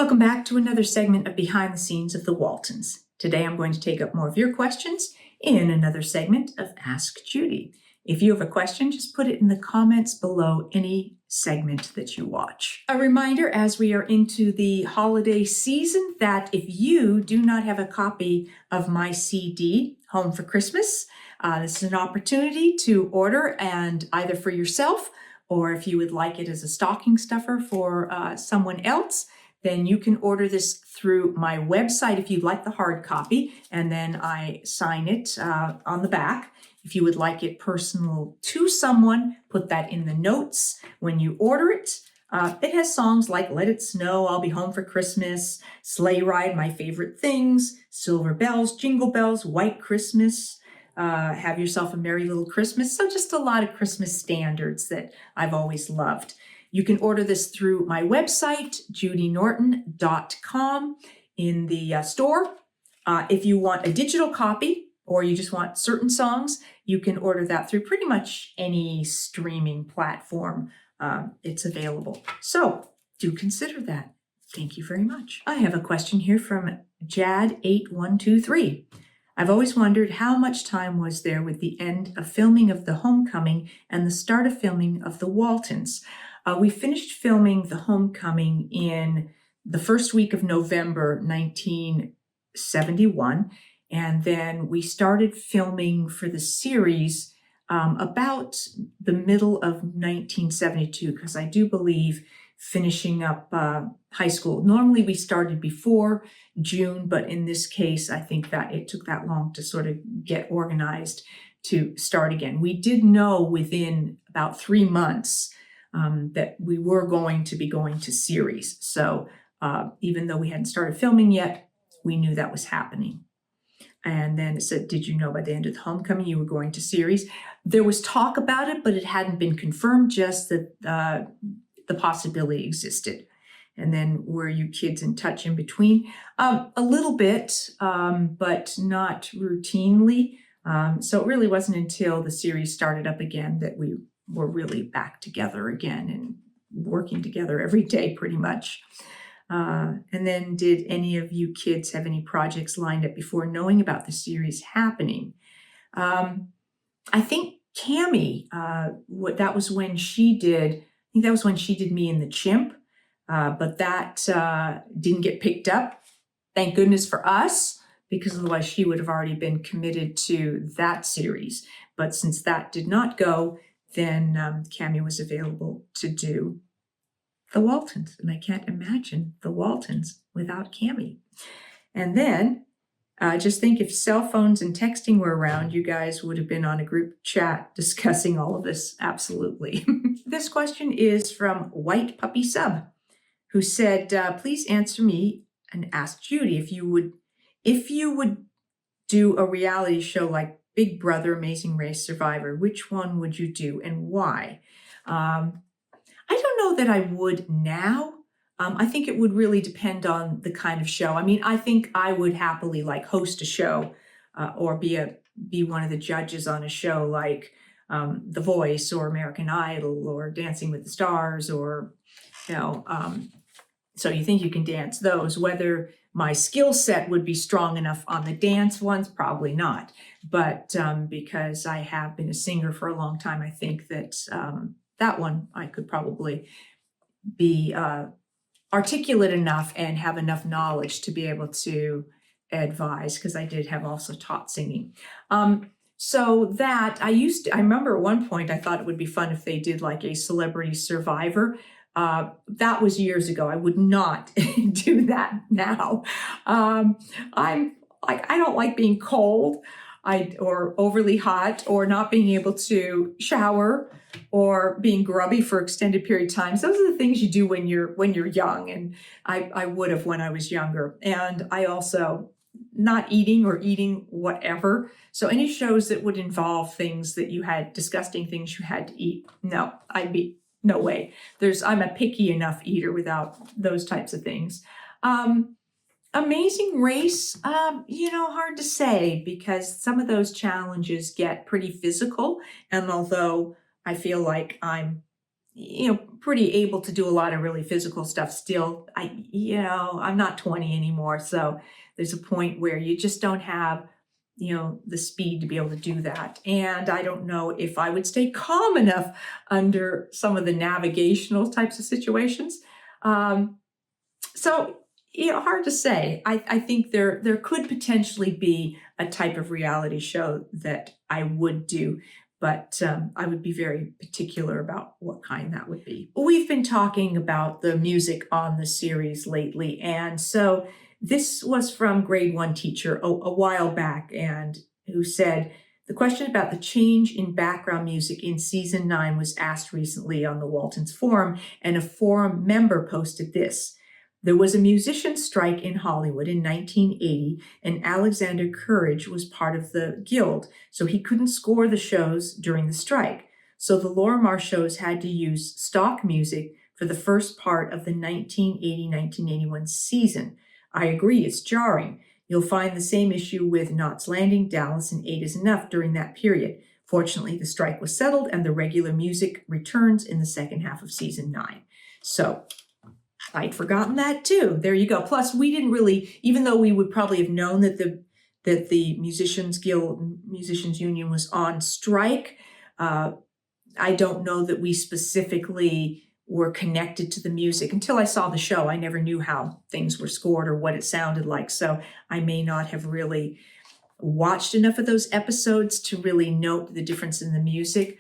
Welcome back to another segment of Behind the Scenes of the Waltons. Today I'm going to take up more of your questions in another segment of Ask Judy. If you have a question, just put it in the comments below any segment that you watch. A reminder as we are into the holiday season that if you do not have a copy of my CD, Home for Christmas, this is an opportunity to order, and either for yourself or if you would like it as a stocking stuffer for someone else, then you can order this through my website if you'd like the hard copy, and then I sign it on the back. If you would like it personal to someone, put that in the notes when you order it. It has songs like Let It Snow, I'll Be Home for Christmas, Sleigh Ride, My Favorite Things, Silver Bells, Jingle Bells, White Christmas, Have Yourself a Merry Little Christmas. So just a lot of Christmas standards that I've always loved. You can order this through my website, judynorton.com, in the store. If you want a digital copy or you just want certain songs, you can order that through pretty much any streaming platform. It's available. So do consider that. Thank you very much. I have a question here from Jad8123. I've always wondered how much time was there with the end of filming of The Homecoming and the start of filming of The Waltons. We finished filming The Homecoming in the first week of November 1971, and then we started filming for the series about the middle of 1972, because I do believe finishing up high school. Normally we started before June, but in this case, I think that it took that long to sort of get organized to start again. We did know within about 3 months that we were going to be going to series. So even though we hadn't started filming yet, we knew that was happening. And then it said, did you know by the end of The Homecoming you were going to series? There was talk about it, but it hadn't been confirmed, just that the possibility existed. And then were you kids in touch in between? A little bit, but not routinely. So it really wasn't until the series started up again that we were really back together again and working together every day pretty much. And then did any of you kids have any projects lined up before knowing about the series happening? I think Cammie, that was when she did, Me and the Chimp, but that didn't get picked up. Thank goodness for us, because otherwise she would have already been committed to that series. But since that did not go, then Cammie was available to do The Waltons. And I can't imagine The Waltons without Cammie. And then just think, if cell phones and texting were around, you guys would have been on a group chat discussing all of this. Absolutely. This question is from White Puppy Sub, who said, please answer me and ask Judy if you would do a reality show like Big Brother, Amazing Race, Survivor, which one would you do and why? I don't know that I would now. I think it would really depend on the kind of show. I mean, I think I would happily host a show or be one of the judges on a show like The Voice or American Idol or Dancing with the Stars, or, So You Think You Can Dance, those. Whether my skill set would be strong enough on the dance ones, probably not. But because I have been a singer for a long time, I think that that one I could probably be articulate enough and have enough knowledge to be able to advise, because I did have also taught singing. So that I remember at one point I thought it would be fun if they did like a Celebrity Survivor. That was years ago. I would not do that now. I don't like being cold, or overly hot, or not being able to shower, or being grubby for extended period of times. Those are the things you do when you're young, and I would have when I was younger. And I also not eating or eating whatever. So any shows that would involve things that you had, disgusting things you had to eat, no, no way. I'm a picky enough eater without those types of things. Amazing Race, hard to say, because some of those challenges get pretty physical. And although I feel like I'm pretty able to do a lot of really physical stuff still. I'm not 20 anymore, so there's a point where you just don't have, the speed to be able to do that. And I don't know if I would stay calm enough under some of the navigational types of situations. So, hard to say. I think there could potentially be a type of reality show that I would do, but I would be very particular about what kind that would be. We've been talking about the music on the series lately, and so this was from grade 1 teacher a while back, and who said, the question about the change in background music in season 9 was asked recently on the Waltons forum, and a forum member posted this. There was a musician strike in Hollywood in 1980, and Alexander Courage was part of the guild, so he couldn't score the shows during the strike. So the Lorimar shows had to use stock music for the first part of the 1980-1981 season. I agree, it's jarring. You'll find the same issue with Knots Landing, Dallas, and 8 is Enough during that period. Fortunately, the strike was settled, and the regular music returns in the second half of season 9. So I'd forgotten that too. There you go. Plus, we didn't really, even though we would probably have known that the Musicians Guild, Musicians Union was on strike, I don't know that we specifically were connected to the music. Until I saw the show, I never knew how things were scored or what it sounded like. So I may not have really watched enough of those episodes to really note the difference in the music.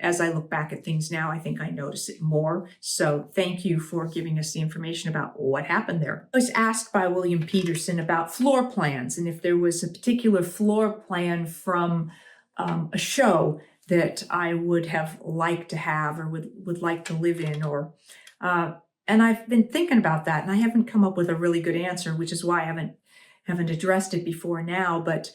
As I look back at things now, I think I notice it more. So thank you for giving us the information about what happened there. I was asked by William Peterson about floor plans, and if there was a particular floor plan from a show that I would have liked to have or would like to live in, or and I've been thinking about that, and I haven't come up with a really good answer, which is why I haven't addressed it before now. But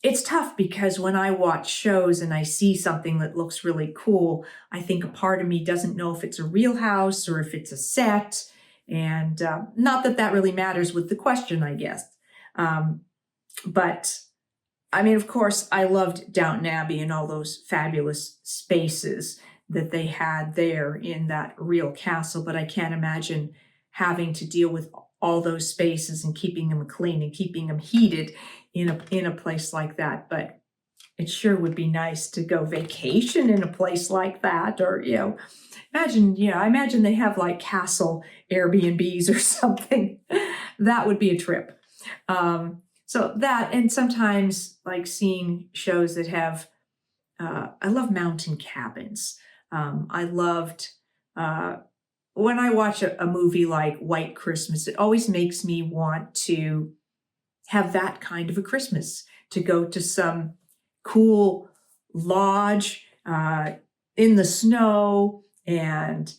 it's tough because when I watch shows and I see something that looks really cool, I think a part of me doesn't know if it's a real house or if it's a set. And not that that really matters with the question, I guess. But I mean, of course, I loved Downton Abbey and all those fabulous spaces that they had there in that real castle. But I can't imagine having to deal with all those spaces and keeping them clean and keeping them heated in a place like that. But it sure would be nice to go vacation in a place like that, or I imagine they have like castle Airbnbs or something. That would be a trip. So that, and sometimes like seeing shows that have I love mountain cabins. I loved when I watch a movie like White Christmas, it always makes me want to have that kind of a Christmas, to go to some cool lodge in the snow. And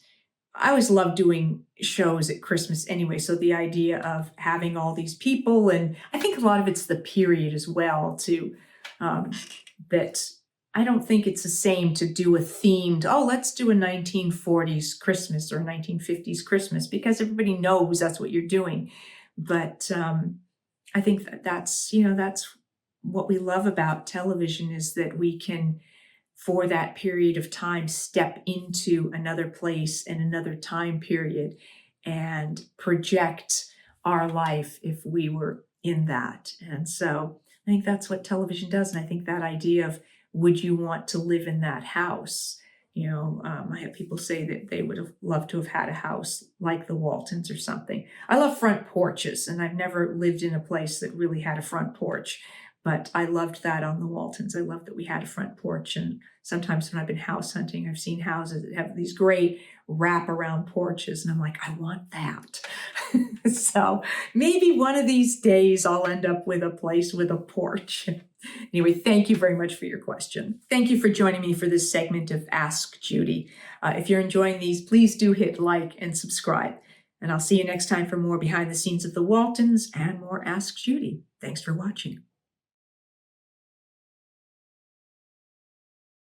I always love doing shows at Christmas anyway. So the idea of having all these people, and I think a lot of it's the period as well too, that I don't think it's the same to do a themed, let's do a 1940s Christmas or 1950s Christmas, because everybody knows that's what you're doing. But I think that's what we love about television, is that we can, for that period of time, step into another place and another time period and project our life if we were in that. And so I think that's what television does. And I think that idea of, would you want to live in that house? I have people say that they would have loved to have had a house like the Waltons or something. I love front porches, and I've never lived in a place that really had a front porch, but I loved that on the Waltons. I loved that we had a front porch, and sometimes when I've been house hunting, I've seen houses that have these great wraparound porches, and I'm like, I want that. So maybe one of these days I'll end up with a place with a porch. Anyway, thank you very much for your question. Thank you for joining me for this segment of Ask Judy. If you're enjoying these, please do hit like and subscribe. And I'll see you next time for more behind the scenes of the Waltons and more Ask Judy. Thanks for watching.